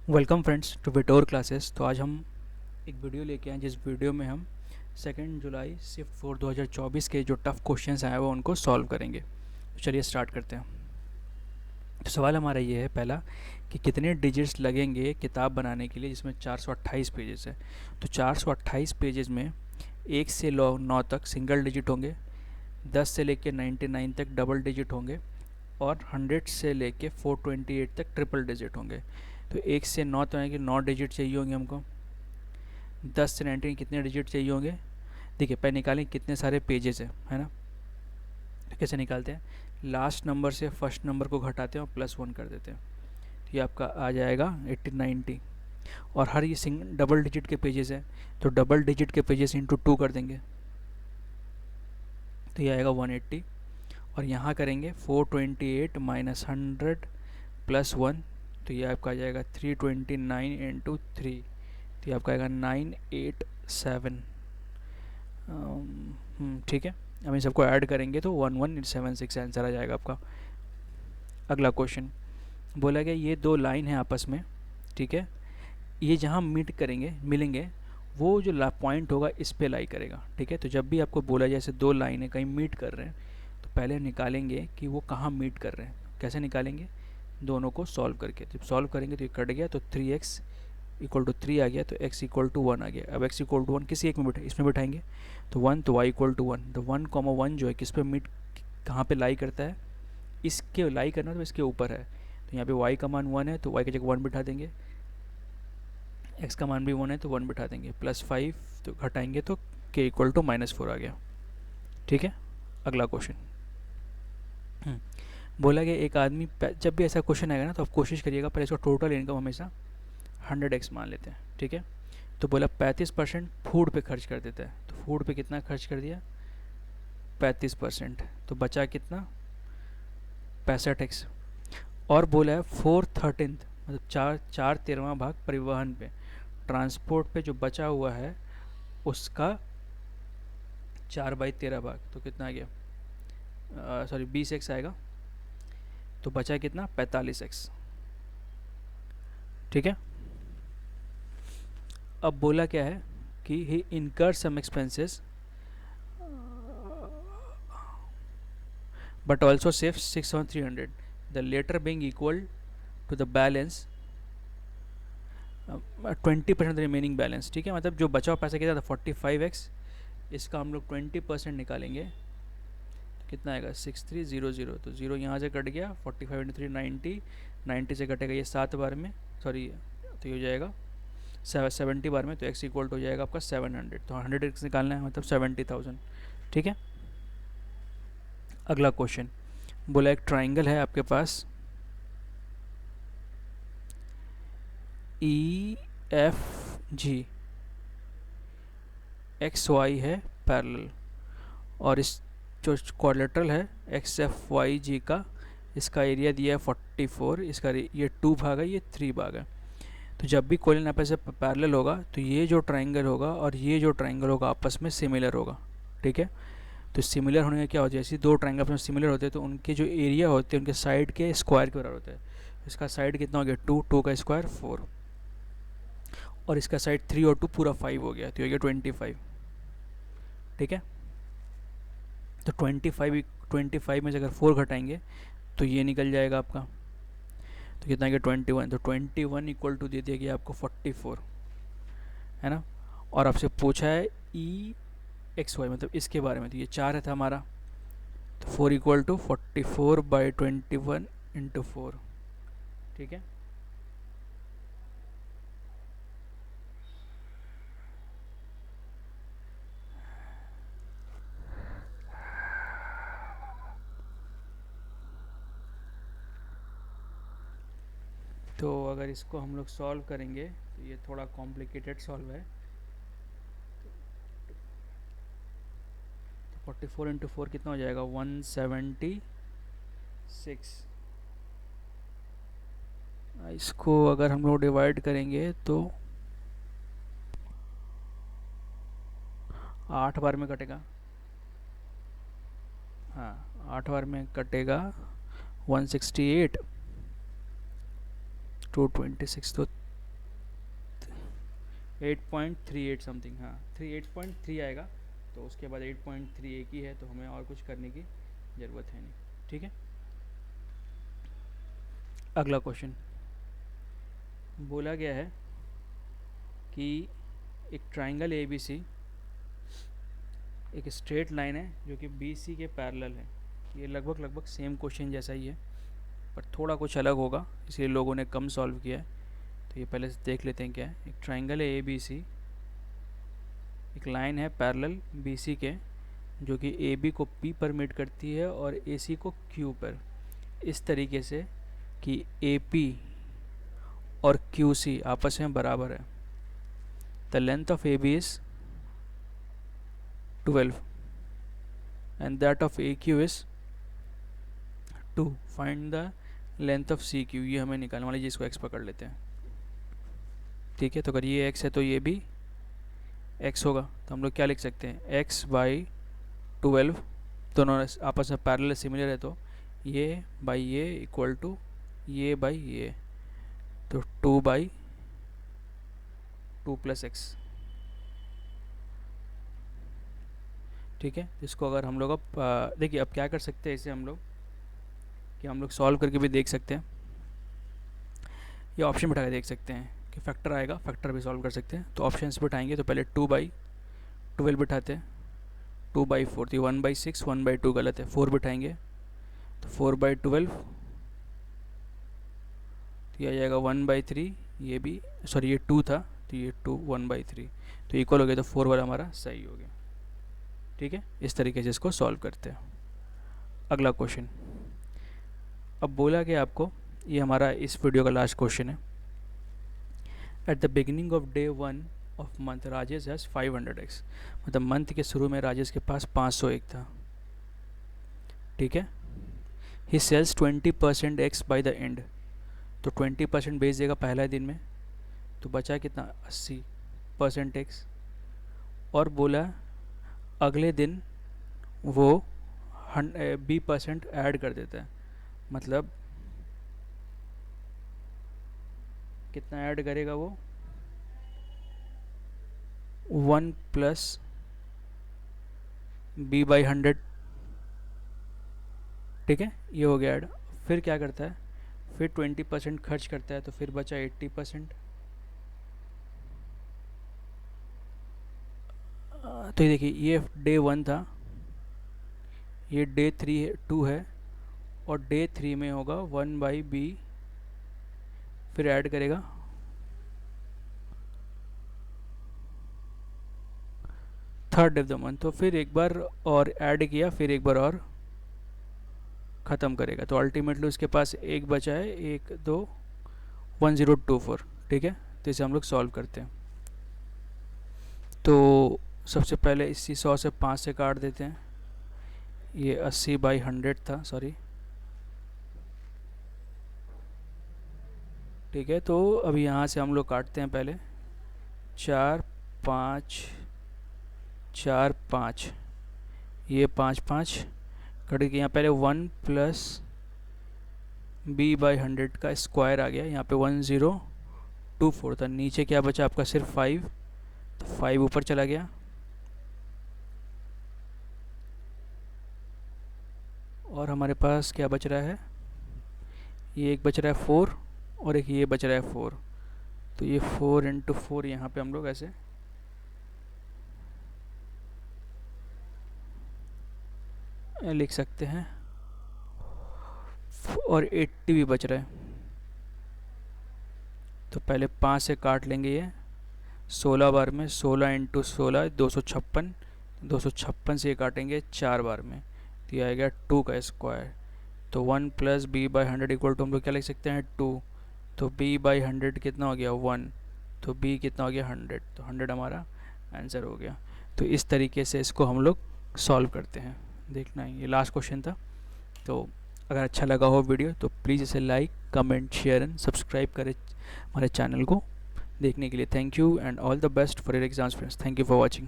Welcome friends to विटोर classes. तो आज हम एक वीडियो लेके आए जिस वीडियो में हम 2 जुलाई शिफ्ट 4 2024 के जो टफ क्वेश्चंस आए वो उनको सॉल्व करेंगे। तो चलिए स्टार्ट करते हैं। तो सवाल हमारा ये है पहला कि कितने डिजिट्स लगेंगे किताब बनाने के लिए जिसमें 428 पेजेस है। तो 428 पेजेस में 1 से 9 तक सिंगल डिजिट होंगे, 10 से लेके 99 तक डबल डिजिट होंगे और 100 से लेके 428 तक ट्रिपल डिजिट होंगे। तो 1 से 9 तो है कि 9 डिजिट चाहिए होंगे हमको। 10 से 19 कितने डिजिट चाहिए होंगे। देखिए पहले निकालें कितने सारे पेजेस है ना। तो कैसे निकालते हैं, लास्ट नंबर से फर्स्ट नंबर को घटाते हैं और +1 कर देते हैं। तो ये आपका आ जाएगा 80 90। और हर ये डबल डिजिट के पेजेस हैं तो डबल डिजिट के पेजेस इंटू 2 कर देंगे तो ये आएगा 180। और यहाँ करेंगे 428 माइनस 100 +1 तो ये आपका आ जाएगा 329 इंटू 3। तो ये आपका आएगा 987। ठीक है, अब इन सबको ऐड करेंगे तो 1176 आंसर आ जाएगा आपका। अगला क्वेश्चन बोला गया ये दो लाइन है आपस में, ठीक है, ये जहाँ मीट करेंगे मिलेंगे वो जो पॉइंट होगा इस पे लाई करेगा। ठीक है, तो जब भी आपको बोला जैसे दो लाइनें कहीं मीट कर रहे हैं तो पहले निकालेंगे कि वो कहाँ मीट कर रहे हैं। कैसे निकालेंगे, दोनों को सॉल्व करके। जब सॉल्व करेंगे तो ये कट गया तो 3x इक्वल टू 3 आ गया तो x इक्वल टू 1 आ गया। अब x इक्वल टू 1 किसी एक में बैठे इसमें बैठाएंगे तो 1 तो y इक्वल टू 1। तो 1,1 जो है किस पे मीट कहाँ पे लाई करता है, इसके लाई करना तो इसके ऊपर है। तो यहाँ पे y का मान 1 है तो y की जगह 1 बिठा देंगे, x का मान भी 1 है तो 1 बिठा देंगे, +5 तो घटाएंगे तो k इक्वल टू -4 आ गया। ठीक है, अगला क्वेश्चन बोला गया एक आदमी जब भी ऐसा क्वेश्चन आएगा ना तो आप कोशिश करिएगा पर इसका टोटल इनकम हमेशा 100x मान लेते हैं। ठीक है, तो बोला 35% फूड पे खर्च कर देता है। तो फूड पे कितना खर्च कर दिया, 35%, तो बचा कितना 65x। और बोला है 4/13 मतलब 4/13 भाग परिवहन पे, ट्रांसपोर्ट पे जो बचा हुआ है उसका 4/13 भाग तो कितना आ गया, सॉरी 20x आएगा। तो बचा कितना 45x। ठीक है, अब बोला क्या है कि ही इनकर सम expenses but also saves 6,300, the latter being equal to the balance 20% the remaining balance। ठीक है, मतलब जो बचा हुआ पैसा कितना था 45x, इसका हम लोग 20% निकालेंगे तो कितना आएगा 6300। तो 0 यहाँ से कट गया, 45 इंटू 3 90, 90 से कटेगा ये 7 बार में, सॉरी तो ये हो जाएगा 70 बार में, तो x इक्वल हो जाएगा आपका 700। तो 100x निकालना है मतलब 70,000। ठीक है, अगला क्वेश्चन बोला एक ट्राइंगल है आपके पास EFG, XY है पैरेलल और इस जो क्वाड्रिलेटरल है XFYG का, इसका एरिया दिया है 44, इसका ये 2 भाग है ये 3 भाग है। तो जब भी कोलिन आपस में पैरेलल होगा तो ये जो ट्राइंगल होगा और ये जो ट्राइंगल होगा आपस में सिमिलर होगा। ठीक है, तो सिमिलर होने का क्या होता है, जैसे दो ट्राइंगल आपस में सिमिलर होते हैं तो उनके जो एरिया होते हैं उनके साइड के स्क्वायर के बराबर होता है। इसका साइड कितना हो गया 2, 2 का स्क्वायर 4 और इसका साइड 3 और 2 पूरा 5 हो गया तो हो गया 25। ठीक है, तो 25 में से अगर 4 घटाएंगे तो ये निकल जाएगा आपका, तो कितना आ गया 21। तो 21 इक्वल टू दे दिया गया आपको 44, है ना। और आपसे पूछा है EXY मतलब इसके बारे में, तो ये 4 था हमारा, तो 4 इक्वल टू 44/21 इंटू 4। ठीक है, तो अगर इसको हम लोग सॉल्व करेंगे तो ये थोड़ा कॉम्प्लिकेटेड सॉल्व है। तो 44 इंटू 4 कितना हो जाएगा 176। इसको अगर हम लोग डिवाइड करेंगे तो 8 बार में कटेगा, हाँ 8 बार में कटेगा 168 226, तो 8.38 समथिंग, हाँ 8.3 आएगा। तो उसके बाद 8.3 एक ही है, तो हमें और कुछ करने की ज़रूरत है नहीं। ठीक है, अगला क्वेश्चन बोला गया है कि एक ट्राइंगल ए बी सी एक स्ट्रेट लाइन है जो कि बी सी के पैरेलल है। ये लगभग सेम क्वेश्चन जैसा ही है, पर थोड़ा कुछ अलग होगा, इसलिए लोगों ने कम सॉल्व किया है। तो ये पहले से देख लेते हैं क्या है। एक ट्राइंगल है ए बी सी, एक लाइन है पैरेलल बी सी के, जो कि ए बी को पी पर मीट करती है और ए सी को क्यू पर, इस तरीके से कि ए पी और क्यू सी आपस में बराबर है। The length of A B is 12 and that of AQ is 2. Find the length of CQ। ये हमें निकालने वाली, जिसको x पकड़ लेते हैं। ठीक है, तो अगर ये x है तो ये भी x होगा। तो हम लोग क्या लिख सकते हैं, x बाई 12, दोनों आपस में पैरेलल सिमिलर है, तो ये बाई ये इक्वल टू ये बाई ये, तो 2 बाई 2 प्लस एक्स। ठीक है, इसको अगर हम लोग अब देखिए, अब क्या कर सकते हैं इसे हम लोग, कि हम लोग सॉल्व करके भी देख सकते हैं, ये ऑप्शन बिठा के देख सकते हैं कि फैक्टर आएगा, फैक्टर भी सॉल्व कर सकते हैं। तो ऑप्शंस बिठाएंगे तो पहले 2/12 बिठाते हैं, 2/4, तो 1/6, 1/2 गलत है, 4 बिठाएंगे तो 4/12, तो ये आ जाएगा 1/3, ये भी सॉरी ये 2 था, तो ये 2 1/3, तो इक्वल हो गया, तो 4 वाला हमारा सही हो गया। ठीक है, इस तरीके से इसको सॉल्व करते हैं। अगला क्वेश्चन अब बोला गया आपको, ये हमारा इस वीडियो का लास्ट क्वेश्चन है। At the beginning of day 1 of month Rajesh has 500x, मतलब मंथ के शुरू में राजेश के पास 501 था। ठीक है, ही sales 20% x by the end, तो 20% बेच देगा पहला दिन में, तो बचा कितना 80% x, और बोला अगले दिन वो 20% ऐड कर देता है, मतलब कितना ऐड करेगा वो 1 प्लस b बाई 100। ठीक है, ये हो गया ऐड। फिर क्या करता है, फिर 20% खर्च करता है, तो फिर बचा 80%। तो ये देखिए, ये डे 1 था, ये डे 2 है, और डे 3 में होगा 1/b, फिर ऐड करेगा थर्ड ऑफ द मंथ, तो फिर एक बार और ऐड किया, फिर एक बार और ख़त्म करेगा, तो अल्टीमेटली उसके पास एक बचा है, 1 2 1024। ठीक है, तो इसे हम लोग सॉल्व करते हैं। तो सबसे पहले इसी 100 से 5 से काट देते हैं, ये 80/100 था, सॉरी। ठीक है, तो अभी यहाँ से हम लोग काटते हैं, पहले 4 5 4 5, ये 5 5 कट के यहाँ पहले 1 प्लस b/100 का स्क्वायर आ गया, यहाँ पे 1024 था, नीचे क्या बचा आपका सिर्फ 5, तो 5 ऊपर चला गया, और हमारे पास क्या बच रहा है, ये एक बच रहा है 4, और एक ये बच रहा है 4, तो ये 4 × 4 यहाँ पे हम लोग ऐसे लिख सकते हैं, और 80 भी बच रहा है, तो पहले 5 से काट लेंगे, ये 16 बार में, 16 × 16 256, 256 से काटेंगे 4 बार में, तो ये आएगा 2 का स्क्वायर, तो 1 प्लस b/100 इक्वल टू हम लोग क्या लिख सकते हैं 2, तो b/100 कितना हो गया 1, तो b कितना हो गया 100, तो 100 हमारा आंसर हो गया। तो इस तरीके से इसको हम लोग सॉल्व करते हैं। देखना है, ये लास्ट क्वेश्चन था। तो अगर अच्छा लगा हो वीडियो तो प्लीज़ इसे like comment share and subscribe करें हमारे चैनल को देखने के लिए। Thank you and all the best for your exams friends. Thank you for watching.